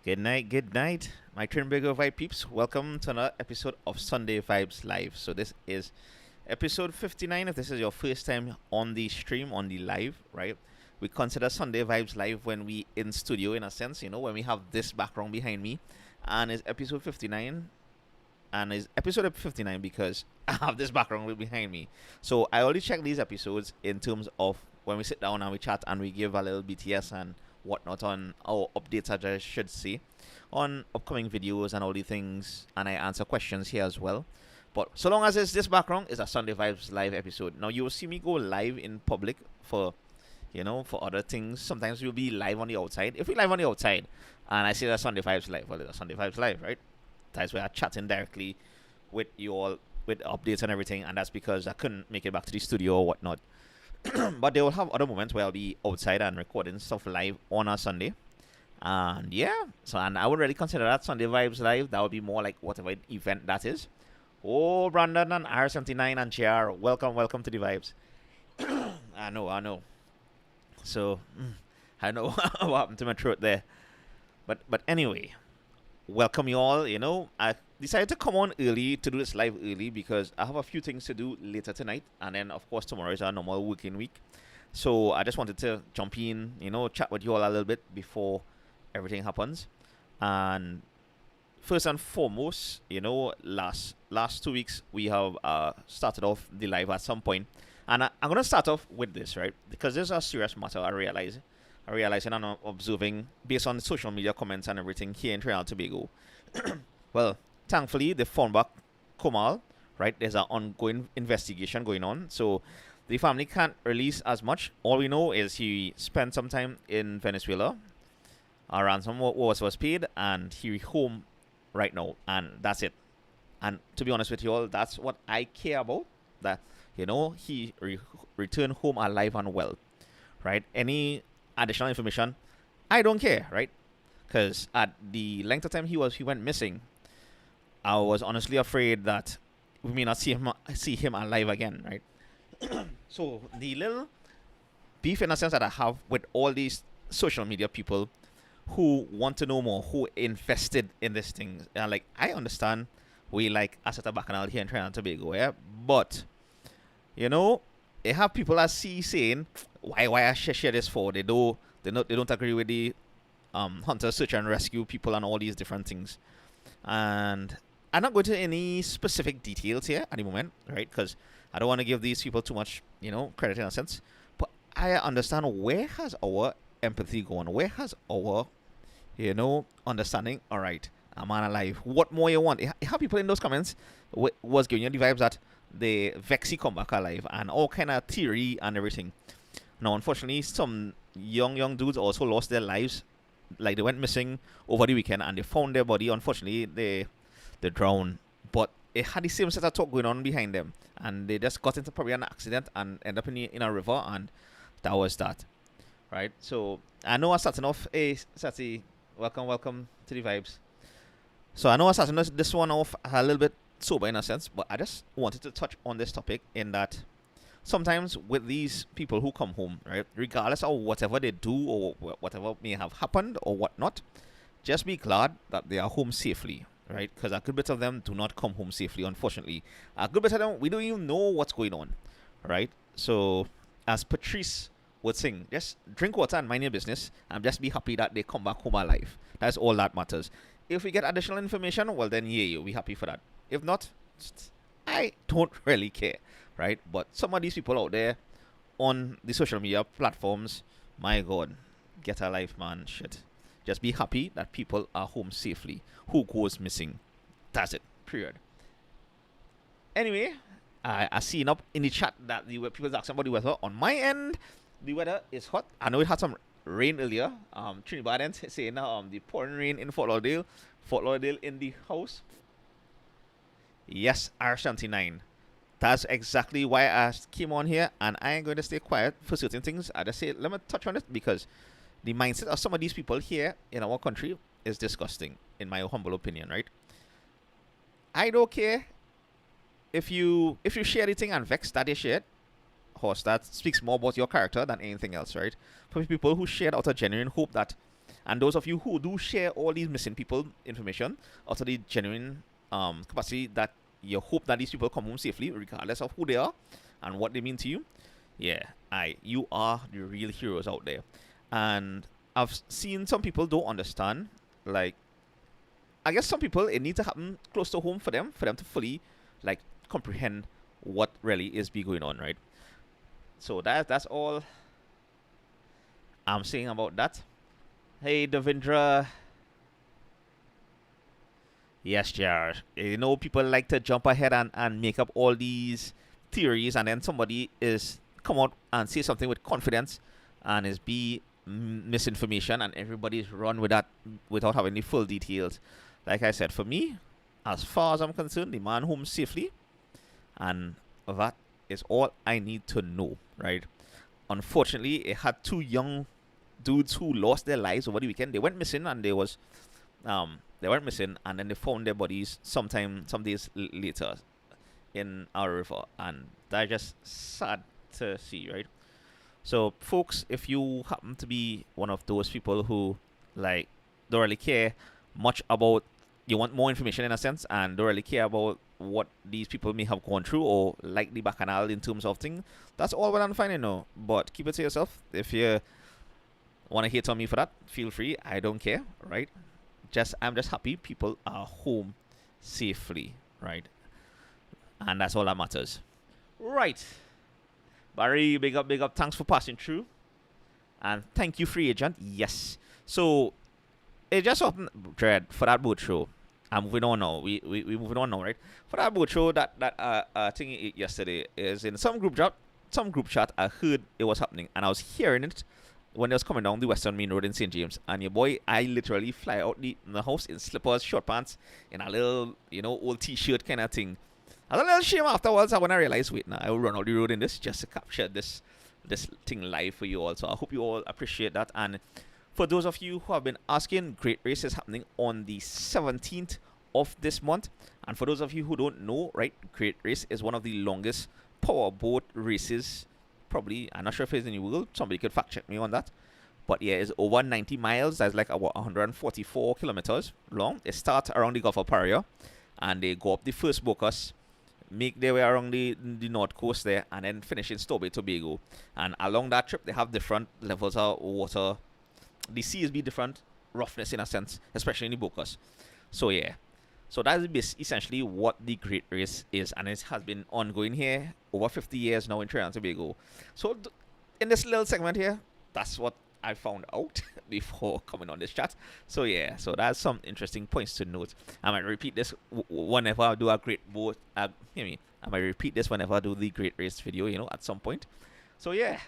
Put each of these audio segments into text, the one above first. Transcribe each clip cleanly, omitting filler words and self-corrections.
Good night, my Trinbago vibe peeps. Welcome to another episode of Sunday Vibes Live. So this is episode 59. If this is your first time on the stream, on the live, right? We consider Sunday Vibes Live when we in studio, in a sense, when we have this background behind me, and it's episode 59. And it's episode 59 because I have this background behind me. So I only check these episodes in terms of when we sit down and we chat and we give a little BTS and whatnot on our updates, I should say, on upcoming videos and all the things, and I answer questions here as well. But so long as it's this background, it's a Sunday Vibes Live episode. Now you will see me go live in public for for other things. Sometimes we'll be live on the outside. If we live on the outside and I say that Sunday Vibes Live, well, it's a Sunday Vibes Live, right? That's where I'm chatting directly with you all with updates and everything, and that's because I couldn't make it back to the studio or whatnot. But they will have other moments where I'll be outside and recording stuff live on a Sunday. And yeah, and I would really consider that Sunday Vibes Live. That would be more like whatever event that is. Oh, Brandon and R79 and JR, welcome to the vibes. I know. So, I know what happened to my throat there. But anyway, welcome you all. I decided to come on early to do this live early because I have a few things to do later tonight, and then of course tomorrow is our normal working week. So I just wanted to jump in, chat with you all a little bit before everything happens. And first and foremost, last 2 weeks we have started off the live at some point, and I'm gonna start off with this, right? Because this is a serious matter. I realize and I'm observing based on the social media comments and everything here in Trinidad and Tobago. Well, thankfully, they found back Komal, right? There's an ongoing investigation going on. So the family can't release as much. All we know is he spent some time in Venezuela. A ransom was paid, and he's home right now. And that's it. And to be honest with you all, that's what I care about. That, he returned home alive and well, right? Any additional information, I don't care, right? Because at the length of time he went missing, I was honestly afraid that we may not see him alive again, right? So the little beef in a sense that I have with all these social media people who want to know more, who invested in this thing, and like I understand we like Asset Bacchanal here in Trinidad and Tobago, yeah, but they have people that see saying why I share this for. They don't agree with the hunter search and rescue people and all these different things. And I'm not going to any specific details here at the moment, right? Because I don't want to give these people too much, credit in a sense. But I understand, where has our empathy gone? Where has our, understanding? All right, a man alive. What more you want? You have people in those comments was giving you the vibes that the Vexy come back alive and all kind of theory and everything. Now, unfortunately, some young dudes also lost their lives. Like, they went missing over the weekend and they found their body. Unfortunately, they drowned. But it had the same set of talk going on behind them. And they just got into probably an accident and ended up in a river, and that was that. Right? So, I know I'm starting off. Hey, Sati, welcome to the vibes. So, I know I'm starting this one off a little bit sober in a sense, but I just wanted to touch on this topic in that sometimes with these people who come home, right, regardless of whatever they do or whatever may have happened or whatnot, just be glad that they are home safely, right? Because a good bit of them do not come home safely, unfortunately. A good bit of them, we don't even know what's going on, right? So, as Patrice would sing, just drink water and mind your business, and just be happy that they come back home alive. That's all that matters. If we get additional information, well then, yeah, you'll be happy for that. If not, I don't really care, right? But some of these people out there on the social media platforms, my God, get a life, man. Shit. Just be happy that people are home safely. Who goes missing? That's it. Period. Anyway, I seen up in the chat that the people asking about the weather. On my end, the weather is hot. I know it had some rain earlier. Trinidad saying the pouring rain in Fort Lauderdale. Fort Lauderdale in the house. Yes, R79. That's exactly why I came on here, and I ain't going to stay quiet for certain things. I just say, let me touch on it because the mindset of some of these people here in our country is disgusting, in my humble opinion, right? I don't care if you share anything and vex that they shared, horse, that speaks more about your character than anything else, right? For people who shared out of genuine hope that And those of you who do share all these missing people information out of the genuine capacity that you hope that these people come home safely, regardless of who they are and what they mean to you, yeah, you are the real heroes out there. And I've seen some people don't understand. Like, I guess some people, it needs to happen close to home for them to fully like comprehend what really is be going on, right? So that's all I'm saying about that. Hey, Devindra. Yes, Jar. You know, people like to jump ahead and make up all these theories, and then somebody is come out and say something with confidence, and is be misinformation, and everybody's run with that without having the full details. Like I said, for me, as far as I'm concerned, the man home safely, and that is all I need to know, right? Unfortunately, it had two young dudes who lost their lives over the weekend. They went missing, and they went missing, and then they found their bodies some days later in our river, and that's just sad to see, right? So, folks, if you happen to be one of those people who like don't really care much about, you want more information in a sense, and don't really care about what these people may have gone through or like the bacchanal in terms of things, that's all well and fine, you know. But keep it to yourself. If you want to hate on me for that, feel free. I don't care, right? I'm just happy people are home safely, right? And that's all that matters. Right. Barry, big up. Thanks for passing through. And thank you, free agent. Yes. So it just happened, Dread, for that boat show. I'm moving on now. We moving on now, right? For that boat show, that thing yesterday is in some group chat. I heard it was happening, and I was hearing it when I was coming down the Western Main Road in St. James. And your boy, I literally fly out the house in slippers, short pants, in a little, old t-shirt kind of thing. I was a little shame afterwards when I realized, wait, now I will run out the road in this just to capture this thing live for you all. So I hope you all appreciate that. And for those of you who have been asking, Great Race is happening on the 17th of this month. And for those of you who don't know, right, Great Race is one of the longest power boat races. Probably, I'm not sure if it's in the world. Somebody could fact check me on that. But yeah, it's over 90 miles. That's like about 144 kilometers long. It starts around the Gulf of Paria, and they go up the first Bocas, make their way around the north coast there, and then finish in Tobago. And along that trip, they have different levels of water. The seas be different roughness in a sense, especially in the Bocas. So yeah, so that is essentially what the Great Race is, and it has been ongoing here over 50 years now in Trinidad and Tobago. So in this little segment here, that's what I found out before coming on this chat. So yeah, so that's some interesting points to note. I might repeat this whenever I do a great boat. Hear me. I might repeat this whenever I do the Great Race video, at some point. So yeah.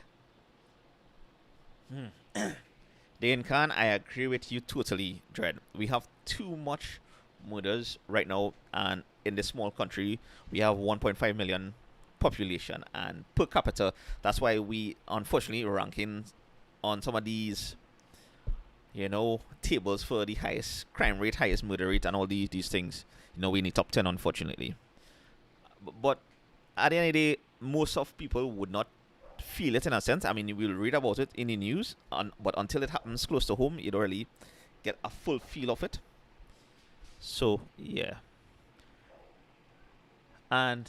Dane Khan, I agree with you totally, Dread. We have too much murders right now, and in this small country, we have 1.5 million population, and per capita, that's why we unfortunately ranking on some of these, tables for the highest crime rate, highest murder rate, and all these things. We need top 10, unfortunately. But at the end of the day, most of people would not feel it in a sense. I mean, you will read about it in the news, but until it happens close to home, you don't really get a full feel of it. So yeah, and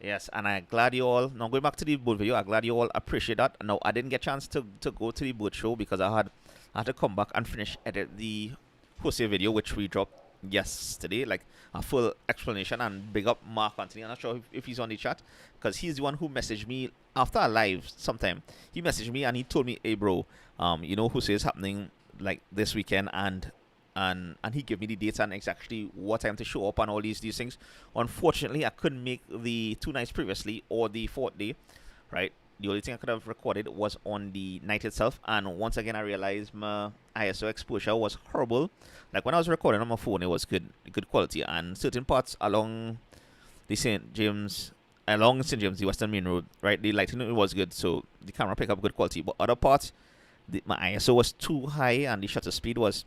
yes, and I'm glad you all, now going back to the boat video, I'm glad you all appreciate that. Now, I didn't get a chance to go to the boat show because I had to come back and finish edit the Jose video, which we dropped yesterday, like a full explanation. And big up Mark Anthony. I'm not sure if he's on the chat, because he's the one who messaged me after a live sometime. He messaged me and he told me, hey bro, Jose is happening like this weekend, and he gave me the dates and exactly what time to show up and all these things. Unfortunately, I couldn't make the 2 nights previously or the 4th day, right? The only thing I could have recorded was on the night itself, and once again I realized my ISO exposure was horrible. Like when I was recording on my phone, it was good quality, and certain parts along St. James, the Western Main Road, right, the lighting it was good, so the camera picked up good quality. But other parts, my ISO was too high and the shutter speed was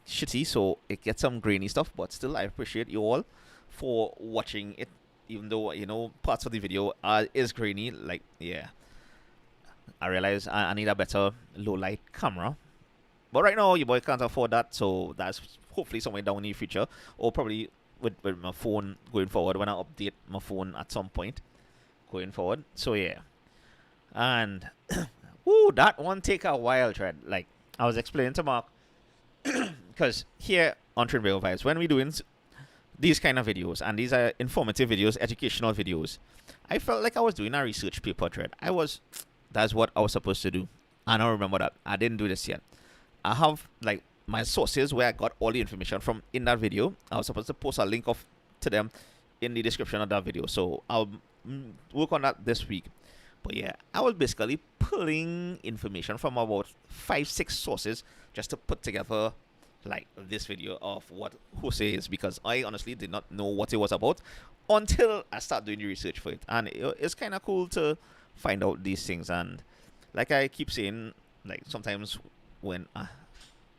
shitty, so it gets some grainy stuff. But still, I appreciate you all for watching it, even though parts of the video is grainy. Like, yeah, I realize I need a better low light camera, But right now, your boy can't afford that, so that's hopefully somewhere down in the future, or probably with my phone going forward when I update my phone at some point going forward. So yeah, and ooh, that one take a while, Tread. Like I was explaining to Mark, because here on Trinbago Vibes, when we doing these kind of videos, and these are informative videos, educational videos, I felt like I was doing a research paper, Tread. That's what I was supposed to do, and I remember that I didn't do this yet. I have like my sources where I got all the information from in that video. I was supposed to post a link of to them in the description of that video, so I'll work on that this week. But yeah, I was basically pulling information from about 5-6 sources just to put together like this video of what Jose is, because I honestly did not know what it was about until I started doing the research for it, and it's kind of cool to find out these things. And like I keep saying, like sometimes when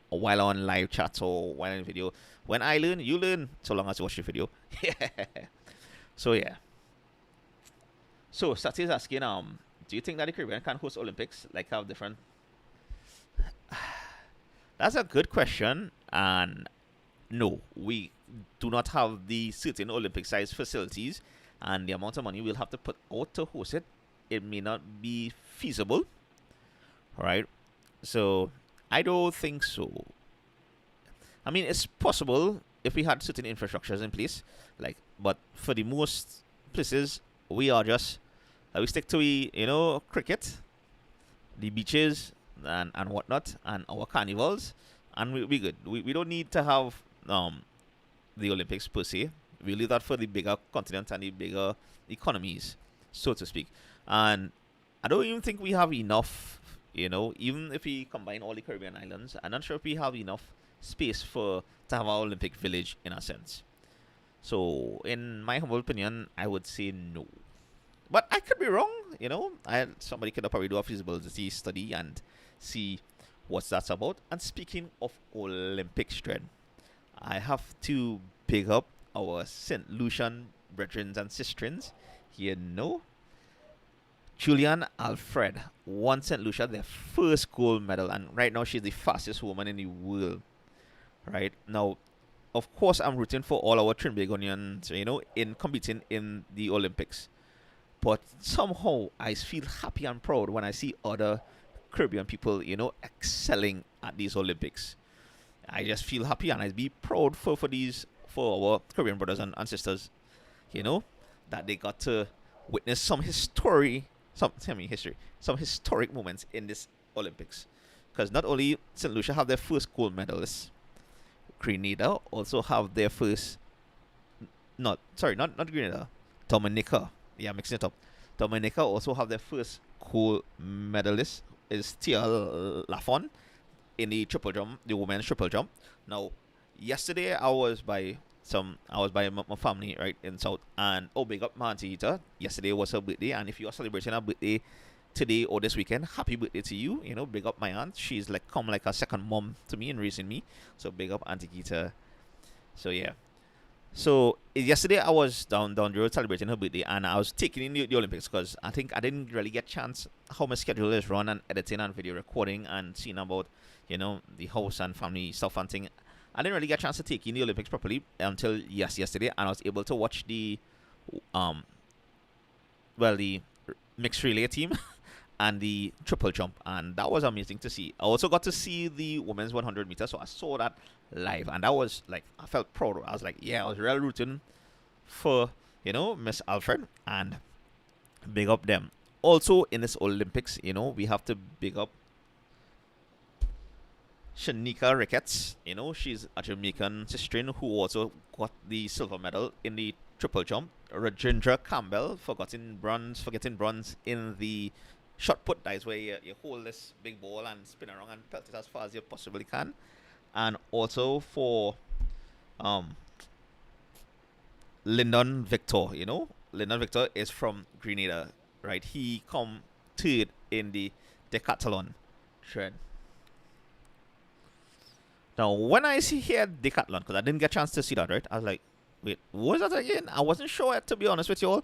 while on live chats or while in video, when I learn, you learn, so long as you watch the video. So yeah. So Sati is asking, do you think that the Caribbean can host Olympics? Like have different? That's a good question, and no, we do not have the certain Olympic-sized facilities, and the amount of money we'll have to put out to host it, it may not be feasible, right? So I don't think so. I mean, it's possible if we had certain infrastructures in place, like, but for the most places, we are just we stick to cricket, the beaches and whatnot, and our carnivals, and we good. We don't need to have the Olympics per se. We leave that for the bigger continent and the bigger economies, so to speak. And I don't even think we have enough. Even if we combine all the Caribbean islands, I'm not sure if we have enough space to have our Olympic village in a sense. So, in my humble opinion, I would say no. But I could be wrong. Somebody could probably do a feasibility study and see what that's about. And speaking of Olympics, Dread, I have to big up our St. Lucian brethren and sistrins. Julian Alfred won St. Lucia their first gold medal, and right now she's the fastest woman in the world. Right now, of course, I'm rooting for all our Trinbagonians, in competing in the Olympics. But somehow I feel happy and proud when I see other Caribbean people, excelling at these Olympics. I just feel happy and I be proud for our Caribbean brothers and sisters, that they got to witness some historic moments in this Olympics. Because not only St. Lucia have their first gold medalists, Grenada also have their first. Not Grenada, Dominica. Yeah, mixing it up. Dominica also have their first gold medalist is Tia Lafon in the triple jump, the women's triple jump. Now, yesterday I was by my family right in South, and big up my auntie Ita. Yesterday was her birthday, and if you are celebrating her birthday today or this weekend, happy birthday to you. Big up my aunt. She's like a second mom to me and raising me. So big up Auntie Gita. So yeah. So yesterday I was down the road celebrating her birthday, and I was taking in the Olympics because I think I didn't really get a chance how my schedule is run and editing and video recording and seeing about the house and family stuff and thing. I didn't really get a chance to take in the Olympics properly until yesterday, and I was able to watch the the mixed relay team and the triple jump, and that was amazing to see. I also got to see the women's 100 meters, so I saw that live, and that was like, I felt proud. I was like, yeah, I was really rooting for Miss Alfred, and big up them. Also in this Olympics, we have to big up Shanika Ricketts. She's a Jamaican sister who also got the silver medal in the triple jump. Rajendra Campbell for getting bronze in the shot put. That is where you hold this big ball and spin around and pelt it as far as you possibly can. And also for Lyndon Victor. Lyndon Victor is from Grenada, right? He come third in the decathlon trend. Now, when I see here decathlon, because I didn't get a chance to see that, right? I was like, wait, what was that again? I wasn't sure, to be honest with you all,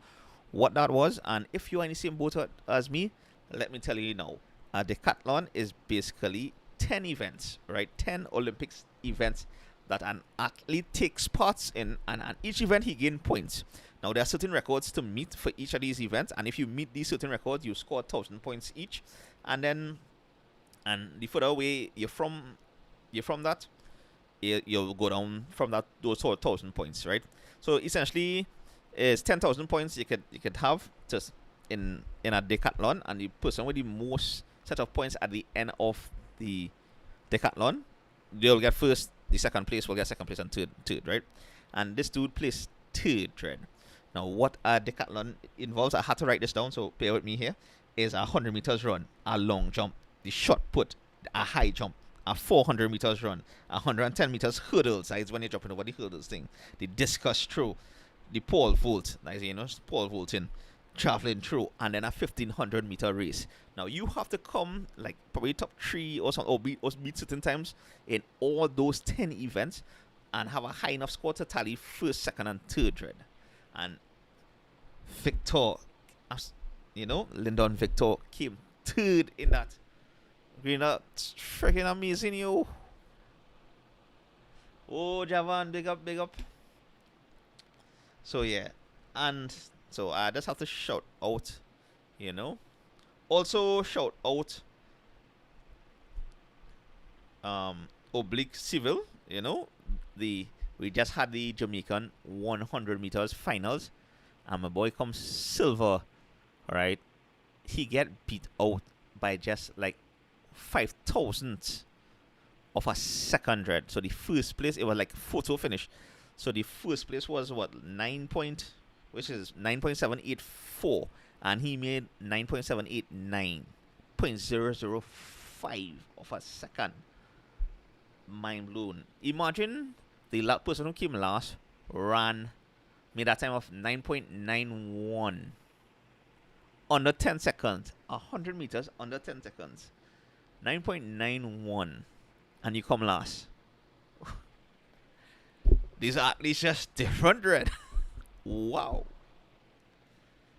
what that was. And if you're in the same boat as me, let me tell you now. A decathlon is basically 10 events, right? 10 Olympics events that an athlete takes parts in, and each event he gains points. Now there are certain records to meet for each of these events, and if you meet these certain records, you score 1,000 points each. And then, and the further away you're from that, you'll go down from that those 1,000 points, right? So essentially, is 10,000 points you could have just in a decathlon, and the person with the most set of points at the end of the decathlon, they'll get first. The second place will get second place and third, right? And this dude placed third, right? Now, what a decathlon involves, I had to write this down, so bear with me here, is a 100 meters run, a long jump, the shot put, a high jump, a 400 meters run, a 110 meters hurdles, that is when you're jumping over the hurdles thing, the discus throw, the pole vault, that is, pole vaulting, traveling through, and then a 1,500 meter race. Now, you have to come, like, probably top 3 or something, or beat certain times in all those 10 events, and have a high enough score to tally first, second, and third, right? And Victor, Lyndon Victor came third in that. That's freaking amazing, yo. Oh, Javan, big up. So, yeah. And so I just have to shout out, Also, shout out Oblique Civil, we just had the Jamaican 100 meters finals, and my boy comes silver, right? He get beat out by just like 5,000 of a second, right? So the first place, it was like photo finish. So the first place was what, which is 9.784, and he made 9.789, 0.005 of a second. Mind blown. Imagine the person who came last made a time of 9.91 under 10 seconds. 100 meters under 10 seconds. 9.91, and you come last. These are at least just different, right? Wow.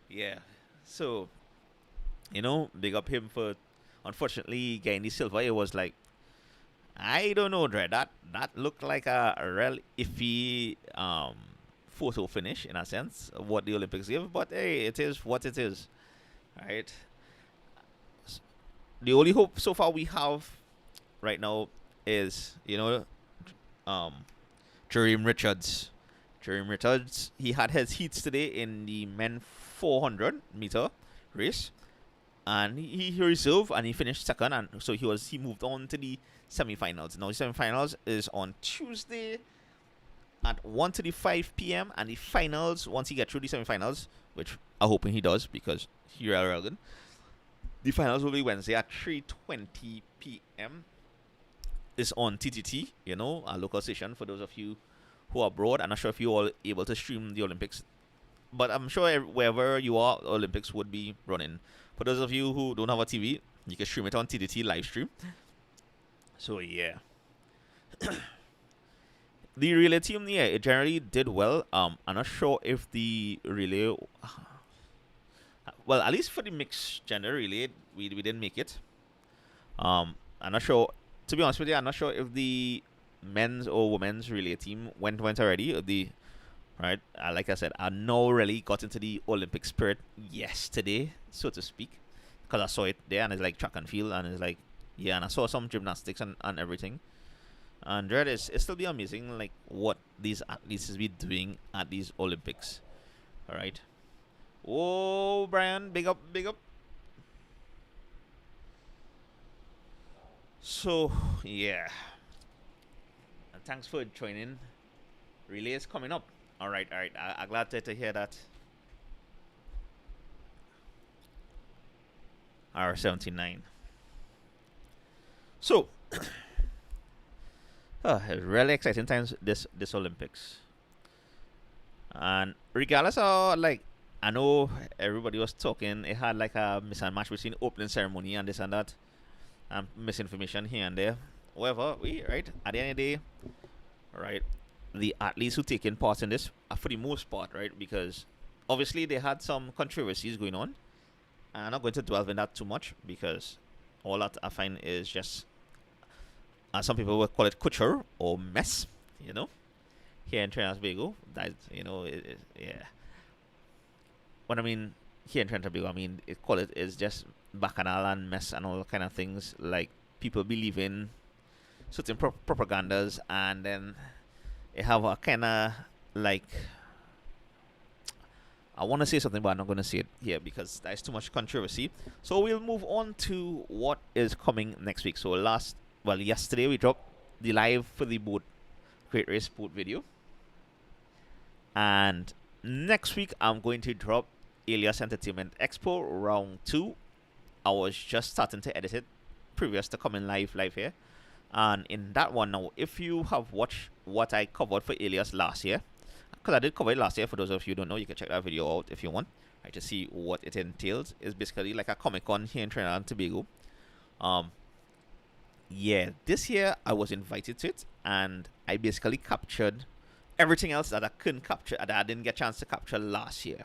Yeah. So, big up him for, unfortunately, getting the silver. It was like, I don't know, Dre. That looked like a real iffy photo finish, in a sense, of what the Olympics give. But hey, it is what it is, right? The only hope so far we have right now is, Jerome Richards. Jerome Richards, he had his heats today in the men 400 meter race, and he reserved and he finished second, and so he moved on to the semifinals. Now the semifinals is on Tuesday at 1:35 p.m. and the finals, once he gets through the semifinals, which I'm hoping he does because he's real good, the finals will be Wednesday at 3:20 p.m. It's on TTT, a local station for those of you who are abroad. I'm not sure if you all able to stream the Olympics, but I'm sure wherever you are, Olympics would be running. For those of you who don't have a TV, you can stream it on TTT live stream. So yeah. The relay team, yeah, it generally did well. I'm not sure if the relay, well, at least for the mixed gender relay, we didn't make it. I'm not sure. To be honest with you, I'm not sure if the men's or women's relay team went already. Right, like I said, I now really got into the Olympic spirit yesterday, so to speak, because I saw it there, and it's like track and field, and it's like, yeah, and I saw some gymnastics and everything. And it's still be amazing, like, what these athletes will be doing at these Olympics. All right. Oh, Brian, big up. So, yeah. And thanks for joining. Relay is coming up. All right. I'm glad to hear that. R79. So, really exciting times this Olympics. And regardless of, like, I know everybody was talking, it had like a mismatch between opening ceremony and this and that, and misinformation here and there. However, right, at the end of the day, right, the athletes who taken part in this are for the most part, right, because obviously they had some controversies going on. And I'm not going to delve in that too much because all that I find is just some people would call it couture or mess, you know, here in Trinidad and Tobago. That, you know, yeah. What I mean here in Trinidad and Tobago, I mean, it call it is just bacchanal and mess and all kind of things. Like, people believe in certain propagandas, and then they have a kind of like, I want to say something, but I'm not going to say it here because there's too much controversy. So we'll move on to what is coming next week. So yesterday we dropped the live for the boat, Great Race boat video. And next week I'm going to drop Alias Entertainment Expo Round 2. I was just starting to edit it previous to coming live here. And in that one now, if you have watched what I covered for Alias last year, because I did cover it last year, for those of you who don't know, you can check that video out if you want, right, to see what it entails. It's basically like a Comic-Con here in Trinidad and Tobago. Yeah, this year I was invited to it, and I basically captured everything else that I couldn't capture, that I didn't get a chance to capture last year.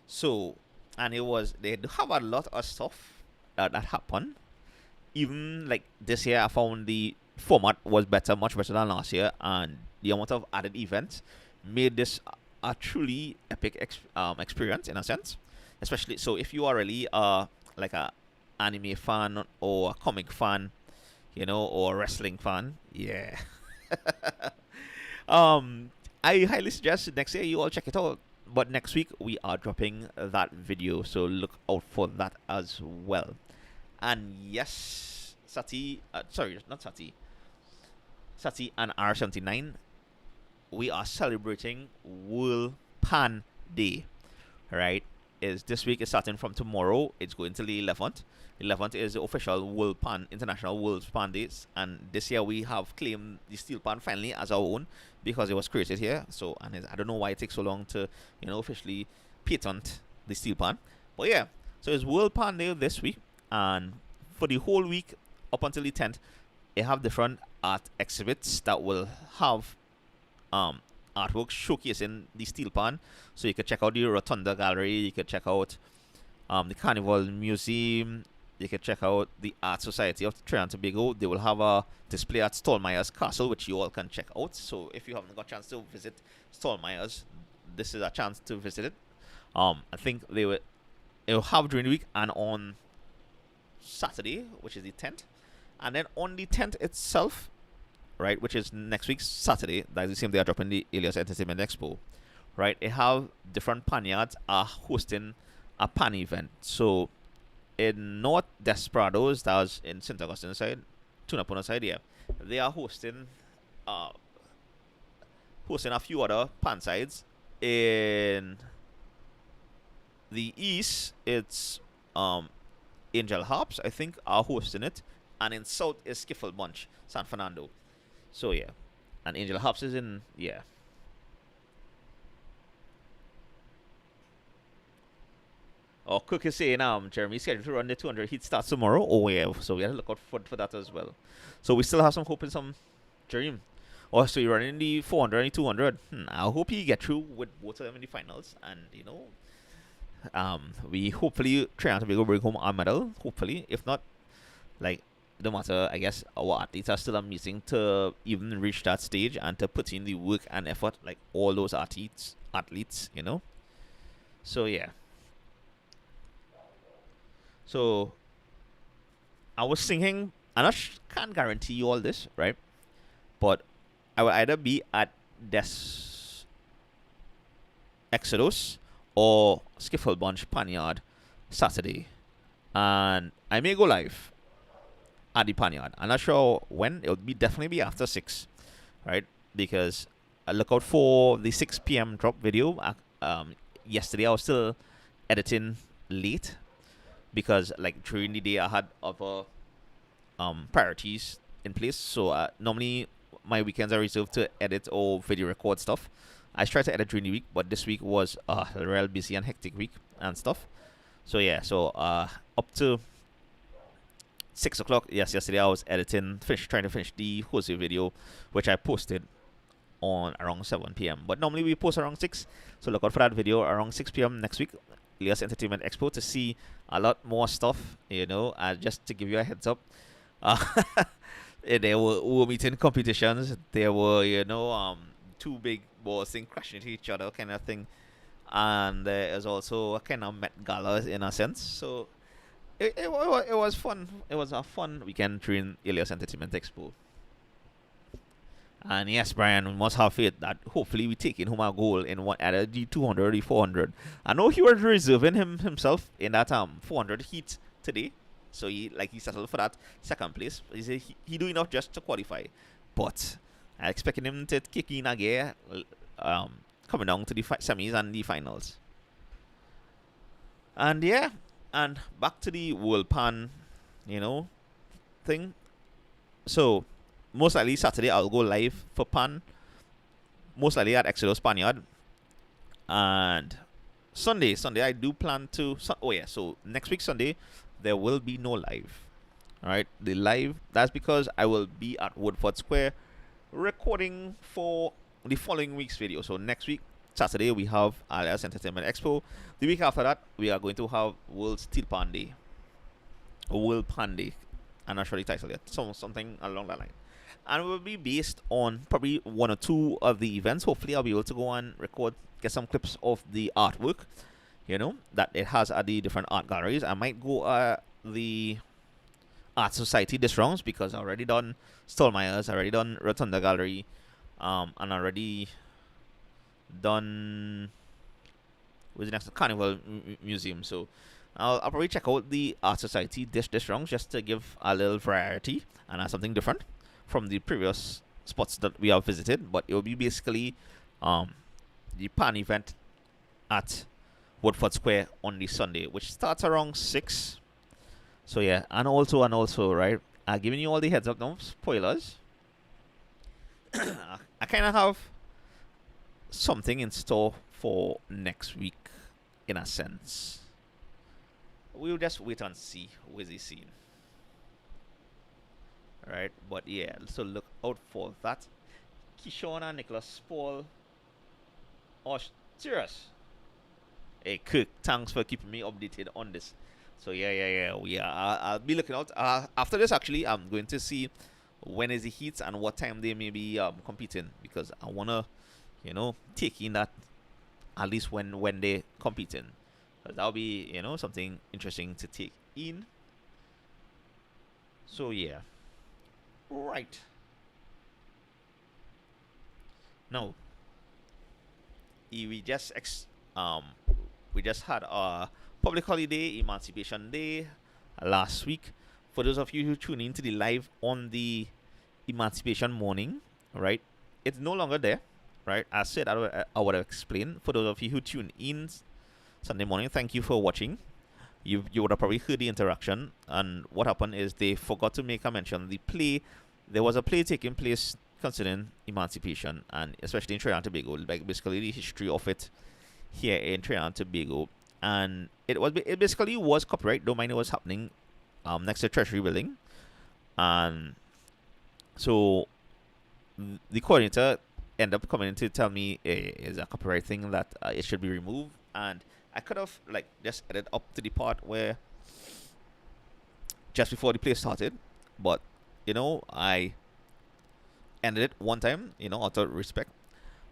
So, and they do have a lot of stuff that happened. Even like this year, I found the format was much better than last year, and the amount of added events made this a truly epic experience in a sense. Especially so if you are really like a anime fan or a comic fan, you know, or a wrestling fan, yeah. I highly suggest next year you all check it out. But next week we are dropping that video, so look out for that as well. And yes, Sati and R79, we are celebrating World Pan Day, right? Is this week is starting from tomorrow. It's going to the 11th. 11th is the official International World Pan Days, and this year we have claimed the steel pan finally as our own because it was created here. So, and I don't know why it takes so long to, you know, officially patent the steel pan. But yeah, so it's World Pan Day this week, and for the whole week up until the 10th, they have different art exhibits that will have artwork showcasing the steel pan. So you could check out the Rotunda Gallery, you could check out the Carnival Museum, you can check out the Art Society of Trinidad and Tobago. They will have a display at Stallmeyer's Castle, which you all can check out. So if you haven't got a chance to visit Stallmeyer's, this is a chance to visit it. I think they'll have during the week and on Saturday, which is the 10th. And then on the 10th itself, right, which is next week's Saturday, that's the same day I drop in the Alias Entertainment Expo, right, they have different panyards are hosting a pan event. So in North Desperados, that's in St. Augustine side, Tunapuna side, yeah, they are hosting a few other pan sides. In the east, it's Angel Harps, I think, are hosting it, and in south is Skiffle Bunch, San Fernando. So yeah, and Angel Harps is in, yeah. Oh, Cook is saying, Jeremy's scheduled to run the 200 heat starts tomorrow. Oh yeah, so we have to look out for that as well. So we still have some hope in some dream. Oh, so you're running the 400 and the 200. I hope you get through with both of them in the finals, and you know, we hopefully try to bring home our medal. Hopefully, if not, like, no matter, I guess our athletes are still amazing to even reach that stage and to put in the work and effort, like all those athletes, you know. So yeah. So I was thinking, and I can't guarantee you all this, right? But I will either be at Des Exodus or Skiffle Bunch Panyard Saturday, and I may go live at the Panyard. I'm not sure when. It'll definitely be after 6, right? Because I look out for the 6 p.m. drop video. Yesterday I was still editing late because, like, during the day I had other priorities in place. So normally my weekends are reserved to edit or video record stuff. I try to edit during the week, but this week was a real busy and hectic week and stuff. So yeah, so up to 6 o'clock, yes, yesterday I was trying to finish the Jose video, which I posted on around 7 p.m. But normally we post around 6, so look out for that video around 6 p.m. next week, Elias Entertainment Expo, to see a lot more stuff, you know, just to give you a heads up. There were meeting competitions. There were, two big balls thing crashing into each other kind of thing. And there is also a kind of Met Gala in a sense. So it was fun. It was a fun weekend during Elias Entertainment Expo. And yes, Brian, we must have faith that hopefully we take in home a goal in what either the 200 or the 400. I know he was reserving himself in that 400 heat today, so he settled for that second place. He said he do enough just to qualify, but I expected him to kick in a gear, coming down to the semis and the finals. And yeah, and back to the World Pan, thing. So most likely Saturday I'll go live for Pan. Most likely at Exodus Spaniard. And Sunday I do plan to. So next week Sunday there will be no live. All right, the live, that's because I will be at Woodford Square recording for the following week's video. So next week Saturday we have Alias Entertainment Expo. The week after that we are going to have World Steel Pan Day. World Pan Day. I'm not sure the title yet. Something along that line. And it will be based on probably one or two of the events. Hopefully I'll be able to go and record, get some clips of the artwork, that it has at the different art galleries. I might go the Art Society this round because I already done Stallmeyer's, already done Rotunda Gallery, and already done with the next Carnival Museum. So I'll probably check out the Art Society this round just to give a little variety and something different from the previous spots that we have visited. But it will be basically the Pan event at Woodford Square on the Sunday, which starts around 6. So yeah, and also, right, I'm giving you all the heads up now, spoilers. I kind of have something in store for next week, in a sense. We'll just wait and see what is seen. Right, but yeah, so look out for that. Kishon and Nicholas Paul. Oh, serious. Hey, Kirk, thanks for keeping me updated on this. So yeah, I'll be looking out. After this, actually, I'm going to see when is the heats and what time they may be competing, because I wanna, take in that at least when they competing. That'll be something interesting to take in. So yeah. Right. Now, we just had our public holiday, Emancipation Day, last week. For those of you who tune into the live on the Emancipation morning, right? It's no longer there, right? I said I would have explained. For those of you who tune in Sunday morning, thank you for watching. You would have probably heard the interaction, and what happened is they forgot to make a mention. There was a play taking place concerning emancipation, and especially in Trinidad and Tobago, like basically the history of it here in Trinidad and Tobago, and it basically was copyright. Don't mind it was happening next to Treasury Building, and so the coordinator ended up coming in to tell me it's a copyright thing that it should be removed, and I could have just edited up to the part where just before the play started, but I ended it one time, out of respect,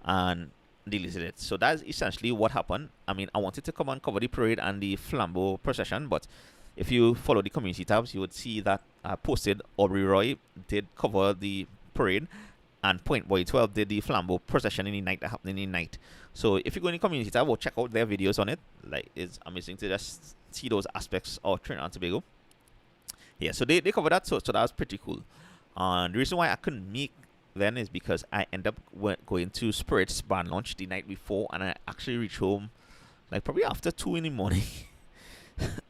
and deleted it. So that's essentially what happened. I mean, I wanted to come and cover the parade and the flambeau procession, but if you follow the community tabs, you would see that I posted Aubrey Roy did cover the parade, and Point Boy 12 did the flambeau procession in the night that happened in the night. So if you go in the community tab, we'll check out their videos on it. It's amazing to just see those aspects of Trinidad and Tobago. Yeah, so they covered that, so that was pretty cool. And the reason why I couldn't make then is because I ended up going to Spirit's band launch the night before, and I actually reached home probably after 2 in the morning.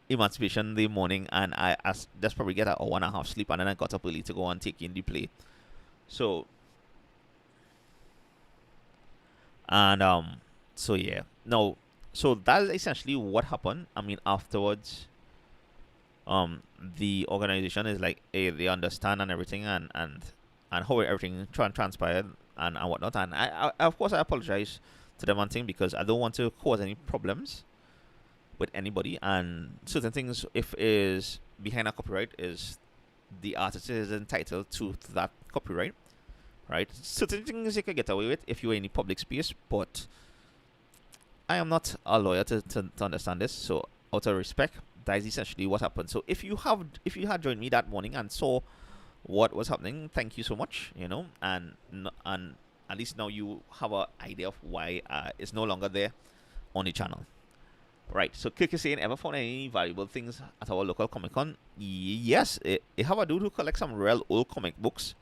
Emancipation Day morning, and I just probably get a 1.5 sleep, and then I got up early to go and take in the play. So so yeah, no, so that's essentially what happened. I mean, afterwards, the organization is hey, they understand and everything, and how everything transpired and whatnot, and I of course I apologize to them and thing, because I don't want to cause any problems with anybody, and certain things, if is behind a copyright, is the artist is entitled to that copyright, right? Certain things you can get away with if you're in the public space, but I am not a lawyer to understand this. So out of respect, that is essentially what happened. So if you had joined me that morning and saw what was happening, thank you so much. And at least now you have an idea of why it's no longer there on the channel. Right, so Kirk is saying, ever found any valuable things at our local Comic Con? Yes, I have a dude who collects some real old comic books,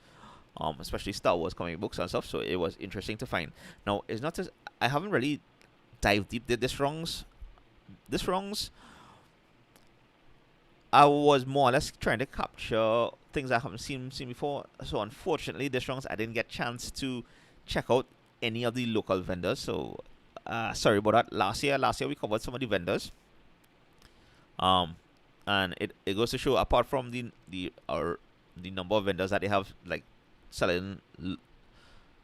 especially Star Wars comic books and stuff. So it was interesting to find. Now, it's not as I haven't really dived deep. This wrongs. I was more or less trying to capture things I haven't seen before. So unfortunately, this wrongs I didn't get chance to check out any of the local vendors. So sorry about that. Last year we covered some of the vendors. And it goes to show, apart from the number of vendors that they have, like selling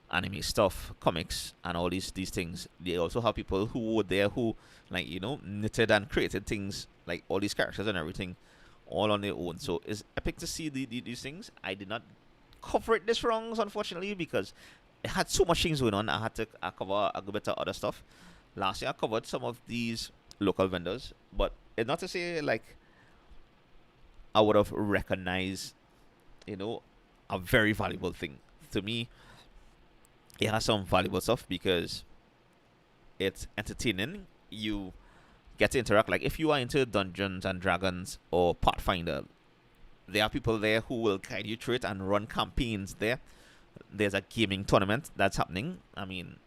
anime stuff, comics, and all these things, they also have people who were there who, like, knitted and created things, like all these characters and everything, all on their own. So it's epic to see these things. I did not cover it this wrongs, unfortunately, because it had so much things going on. I had to cover a good bit of other stuff. Last year I covered some of these local vendors, but it's not to say like I would have recognized, a very valuable thing. To me, it has some valuable stuff because it's entertaining. You get to interact. Like if you are into Dungeons and Dragons or Pathfinder, there are people there who will guide you through it and run campaigns there. There's a gaming tournament that's happening. I mean,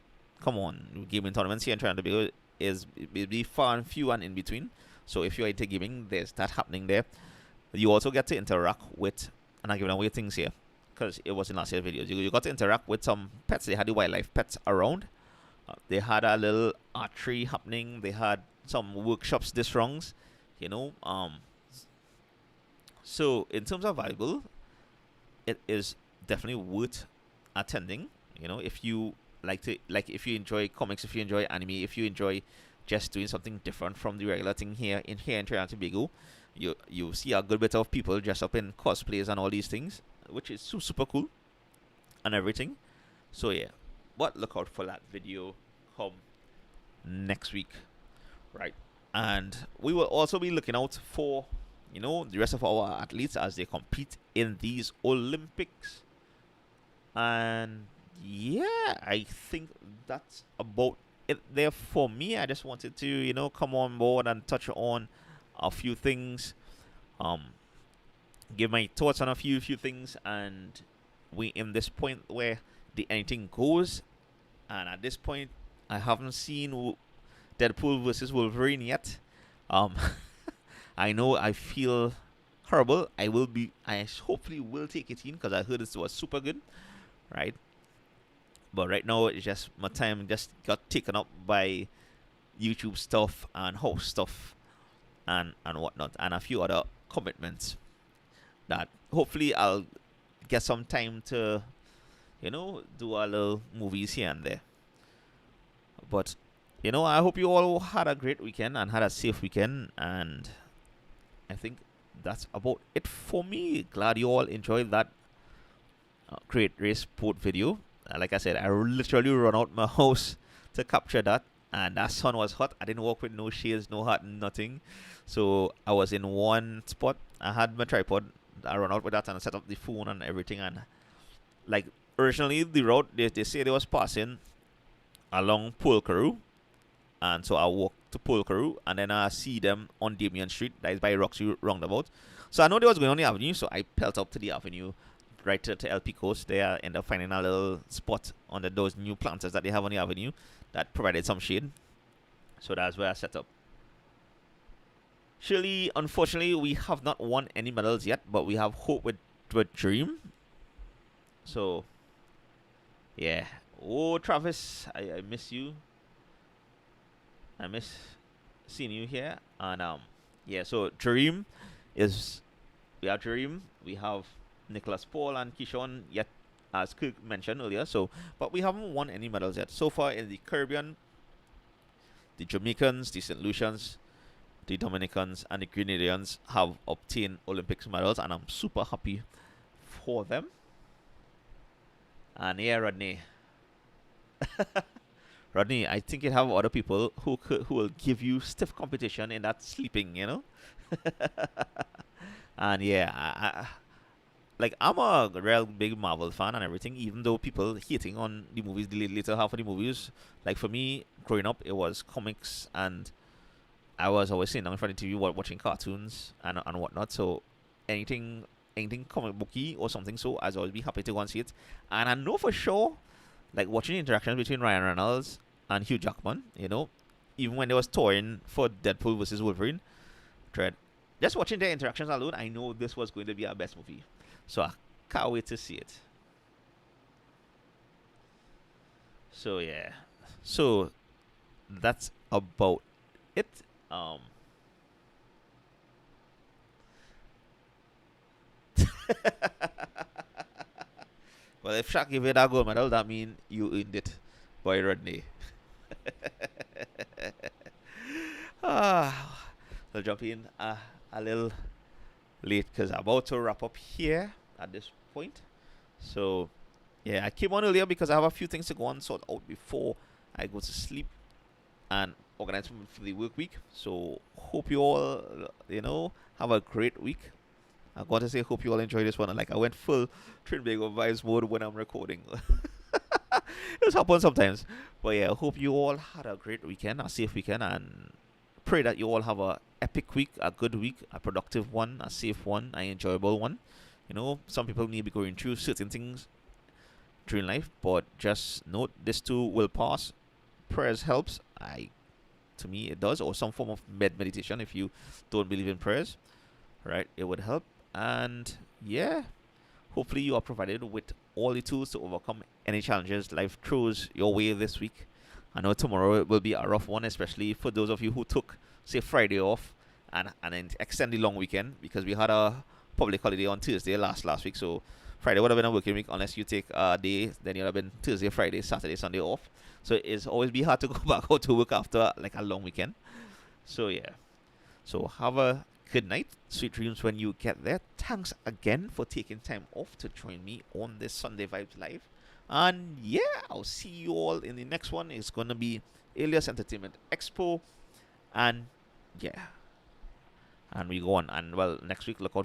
come on, gaming tournaments here in Trinidad and Tobago is be far and few and in between. So if you're into gaming, there's that happening there. You also get to interact with, and I'm giving away things here because it was in last year's videos. You got to interact with some pets. They had the wildlife pets around. They had a little archery happening. They had some workshops this wrongs, So in terms of valuable, it is definitely worth attending. If you if you enjoy comics, if you enjoy anime, if you enjoy just doing something different from the regular thing here in Trinidad and Tobago, you see a good bit of people dressed up in cosplays and all these things, which is super cool and everything. So yeah, but look out for that video come next week, right? And we will also be looking out for the rest of our athletes as they compete in these Olympics. And yeah, I think that's about it there for me. I just wanted to come on board and touch on a few things, give my thoughts on a few things, and we in this point where the anything goes. And at this point, I haven't seen Deadpool versus Wolverine yet. I know I feel horrible. I hopefully will take it in because I heard this was super good, right? But right now it's just my time just got taken up by YouTube stuff and house stuff and whatnot, and a few other commitments that hopefully I'll get some time to do a little movies here and there. But I hope you all had a great weekend and had a safe weekend, and I think that's about it for me. Glad you all enjoyed that great race sport video. Like I said, I literally run out my house to capture that, and that sun was hot. I didn't walk with no shades, no hat, nothing. So I was in one spot. I had my tripod. I run out with that and I set up the phone and everything. And like originally the route they say they was passing along Polkaroo, and so I walked to Polkaroo, and then I see them on Damien Street, that is by Roxy roundabout. So I know they was going on the avenue, so I pelt up to the avenue, right to LP Coast. There I ended up finding a little spot under those new planters that they have on the avenue that provided some shade. So that's where I set up. Surely, unfortunately, we have not won any medals yet, but we have hope with Dream. So, yeah. Oh, Travis, I miss you. I miss seeing you here. And yeah, so Dream is, we have Dream, we have Nicholas Paul and Kishon yet, as Kirk mentioned earlier. So, but we haven't won any medals yet. So far in the Caribbean, the Jamaicans, the St. Lucians, the Dominicans and the Grenadians have obtained Olympics medals, and I'm super happy for them. And yeah, Rodney, Rodney, I think you have other people who will give you stiff competition in that sleeping, you know. And yeah, like I'm a real big Marvel fan and everything. Even though people hating on the movies, the later half of the movies, like for me, growing up, it was comics, and I was always sitting down in front of the TV watching cartoons and whatnot. So anything anything comic booky or something, so I'd always be happy to go and see it. And I know for sure, like watching the interactions between Ryan Reynolds and Hugh Jackman, even when they was touring for Deadpool versus Wolverine, Dread. Just watching their interactions alone, I know this was going to be our best movie. So I can't wait to see it. So yeah. So that's about it. Um well, if SHAQ gave you that gold medal, that means you earned it, boy Rodney. ah, I'll jump in a little late because I'm about to wrap up here at this point. So yeah, I came on earlier because I have a few things to go and sort out before I go to sleep and organize for the work week. So hope you all, have a great week. I got to say, hope you all enjoy this one. Like I went full Trinbago vibes mode when I'm recording. This happens sometimes, but yeah, I hope you all had a great weekend, a safe weekend, and pray that you all have a epic week, a good week, a productive one, a safe one, an enjoyable one. Some people may be going through certain things during life, but just note this too will pass. Prayers helps. To me it does, or some form of meditation if you don't believe in prayers, right? It would help, and yeah, hopefully you are provided with all the tools to overcome any challenges life throws your way this week. I know tomorrow will be a rough one, especially for those of you who took, say, Friday off and then extend the long weekend because we had a public holiday on Thursday last week. So Friday would have been a working week unless you take a day. Then it would have been Thursday, Friday, Saturday, Sunday off. So it's always be hard to go back out to work after like a long weekend. So yeah. So have a good night. Sweet dreams when you get there. Thanks again for taking time off to join me on this Sunday Vibes Live. And yeah, I'll see you all in the next one. It's going to be Alias Entertainment Expo. And yeah. And we go on. And well, next week, look out for